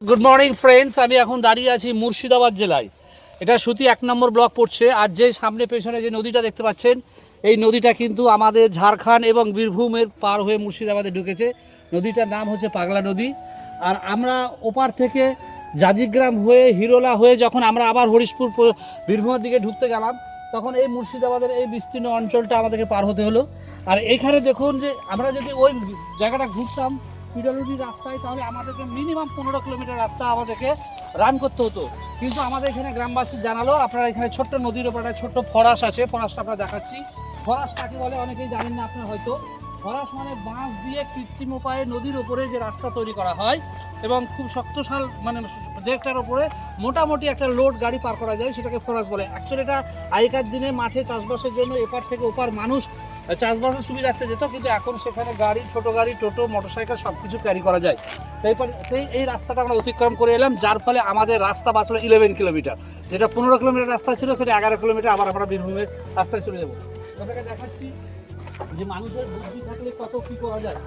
Good morning friends আমি এখন দাঁড়িয়ে আছি মুর্শিদাবাদ জেলায়। এটা সুতি 1 নম্বর ব্লক পড়ছে। আর যে সামনে পেছনে যে নদীটা দেখতে পাচ্ছেন এই নদীটা কিন্তু আমাদের ঝাড়খণ্ড এবং বীরভূমের পার হয়ে মুর্শিদাবাদে ঢুকেছে। নদীটার নাম হচ্ছে পাগলা নদী। আর আমরা ওপার থেকে জাজিগ্রাম হয়ে হিরোলা হয়ে যখন আমরা আবার হরিশপুর বীরভূমের দিকে ঢুকতে গেলাম তখন এই মুর্শিদাবাদের এই বিস্তীর্ণ অঞ্চলটা আমাদেরকে পার হতে হলো। আর এইখানে দেখুন যে আমরা যদি ওই জায়গাটা ঘুরতাম পিডব্লিউডি রাস্তায় তাহলে আমাদেরকে মিনিমাম 15 কিলোমিটার রাস্তা আমাদেরকে রান করতে হতো। কিন্তু আমাদের এখানে গ্রামবাসী জানালো আপনারা এখানে ছোট্ট নদীর ওপর একটা ছোট্ট ফরাস আছে, ফরাসটা আমরা দেখাচ্ছি। ফরাস কাকে বলে অনেকেই জানেন না আপনারা হয়তো। ফরাস মানে বাঁশ দিয়ে কৃত্রিম উপায়ে নদীর ওপরে যে রাস্তা তৈরি করা হয় এবং খুব শক্তশাল মানে যেটার ওপরে মোটামুটি একটা লোড গাড়ি পার করা যায় সেটাকে ফরাস বলে। অ্যাকচুয়ালি এটা আগেকার দিনে মাঠে চাষবাসের জন্য এপার থেকে ওপার মানুষ চাষবাসের সুবিধার্থে যেত, কিন্তু এখন সেখানে গাড়ি, ছোট গাড়ি, টোটো, মোটরসাইকেল সব কিছু ক্যারি করা যায়। তারপর এই রাস্তাটা আমরা অতিক্রম করে এলাম, যার ফলে আমাদের রাস্তা বাঁচলো 11 কিলোমিটার। যেটা 15 কিলোমিটার রাস্তা ছিল সেটা 11 কিলোমিটার আবার আমরা বীরভূমের রাস্তায় চলে যাবো। আপনাকে দেখাচ্ছি যে মানুষের বুদ্ধি থাকলে কত কী করা যায়।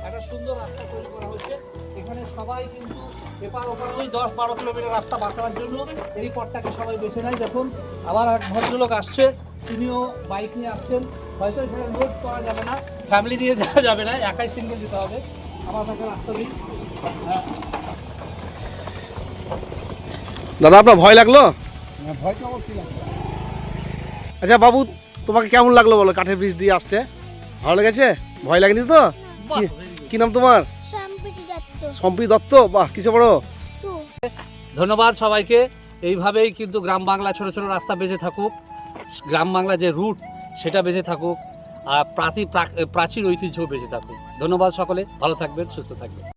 একটা সুন্দর রাস্তা তৈরি করা হয়েছে। এখানে সবাই কিন্তু এপার ওপার ওই 10-12 কিলোমিটার রাস্তা বাঁচানোর জন্য এই পথটাকে সবাই বেছে নেয়। দেখুন আবার এক ভদ্রলোক আসছে, তিনিও বাইক নিয়ে আসছেন। হয়তো এখানে লোড করা যাবে না, ফ্যামিলি নিয়ে যাওয়া যাবে না, একাই সিঙ্গেল যেতে হবে। আমার তাকে রাস্তা দিই। দাদা আপনার ভয় লাগলো? ভয় তো অবশ্যই লাগবে। আচ্ছা বাবু, তোমাকে কেমন লাগলো বলো কাঠের ব্রিজ দিয়ে আসতে? ভালো লেগেছে? ভয় লাগেনি তো? কি নাম তোমার? সম্প্রীতি দত্ত। বাহ, কিসে পড়ো? ধন্যবাদ সবাইকে। এইভাবেই কিন্তু গ্রাম বাংলা ছোট ছোট রাস্তা বেঁচে থাকুক, গ্রাম বাংলা যে রুট সেটা বেঁচে থাকুক, আর প্রাচীর ঐতিহ্য বেঁচে থাকুক। ধন্যবাদ সকলে, ভালো থাকবেন, সুস্থ থাকবেন।